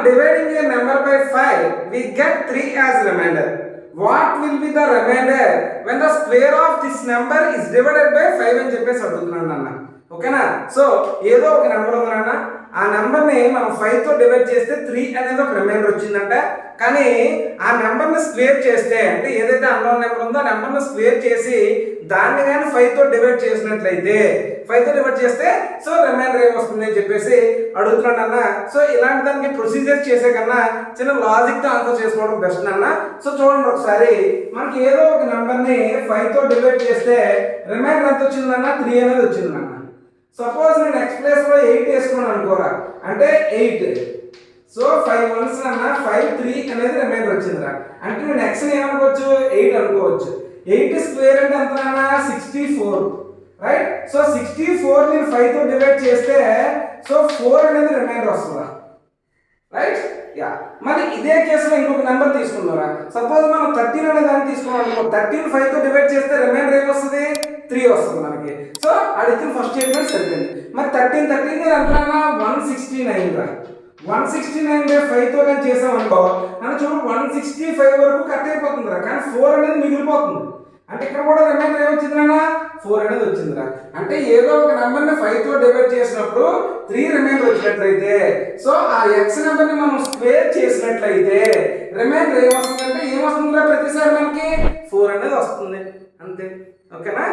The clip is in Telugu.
dividing a number by 5, we get 3 as remainder. What will be the remainder when the square of this number is divided by 5 అని చెప్పేసి అడుగుతున్నాను అన్న. ఓకేనా? సో ఏదో ఒక నెంబర్ ఉందన్న, ఆ నెంబర్ని మనం 5 తో డివైడ్ చేస్తే 3 అనేది ఒక రిమైండర్ వచ్చిందంట. కానీ ఆ నెంబర్ని స్క్వేర్ చేస్తే, అంటే ఏదైతే అన్నోన్ నెంబర్ ఉందో ఆ నెంబర్ని స్క్వేర్ చేసి దాన్ని కానీ 5 తో డివైడ్ చేసినట్లయితే, 5 తో డివైడ్ చేస్తే సో రిమైండర్ ఏమొస్తుంది అని చెప్పేసి అడుగుతున్నాను అన్న. సో ఇలాంటి దానికి ప్రొసీజర్ చేసే కన్నా చిన్న లాజిక్ తో ఆన్సర్ చేసుకోవడం బెస్ట్ అన్న. సో చూడండి ఒకసారి, మనకి ఏదో ఒక నెంబర్ని 5 తో డివైడ్ చేస్తే రిమైండర్ ఎంత వచ్చిందన్న? 3 అనేది వచ్చిందన్న. సపోజ్ నేను x ప్లేస్ లో 8 వేసుకున్నాను అనుకోరా, అంటే 8. సో 5 1s అన్న 5 3 అనేది రిమైండర్ వచ్చిందిరా. అంటే నేను x ని ఏమనుకోవచ్చు? 8 అనుకోవచ్చు. 8 స్క్వేర్ అంటే ఎంత అన్న? 64, రైట్? సో 64 ని 5 తో డివైడ్ చేస్తే సో 4 అనేది రిమైండర్ వస్తుందా, రైట్? యా. మరి ఇదే కేసులో ఇంకొక నెంబర్ తీసుకున్నారా, సపోజ్ మనం 13 అనే దాన్ని తీసుకున్నాం అనుకో. 13 5 తో డివైడ్ చేస్తే రిమైండర్ ఏమొస్తుంది? 3 వస్తుంది మనకి. సో అడిగిన ఫస్ట్ స్టేట్మెంట్ సరిపోయింది. మరి 13 ఎంత 169 రా. 169 బై 5 తో కానీ చేసాం అనుకో, అని చూడు 165 వరకు కట్ అయిపోతుందిరా, కానీ 4 అనేది మిగిలిపోతుంది. అంటే ఇక్కడ కూడా రిమైండర్ ఏమొచ్చిందిరా? 4 అనేది వచ్చిందిరా. అంటే ఏదో ఒక నెంబర్ని 5 తో డివైడ్ చేసినప్పుడు 3 రిమైండర్ వచ్చినట్లయితే, సో ఆ x నెంబర్ని మనం స్క్వేర్ చేసినట్లయితే రిమైండర్ ఏమొస్తుందంటే ఏమొస్తుందిరా? ప్రతిసారి మనకి 4 అనేది వస్తుంది, అంతే. ఓకేనా?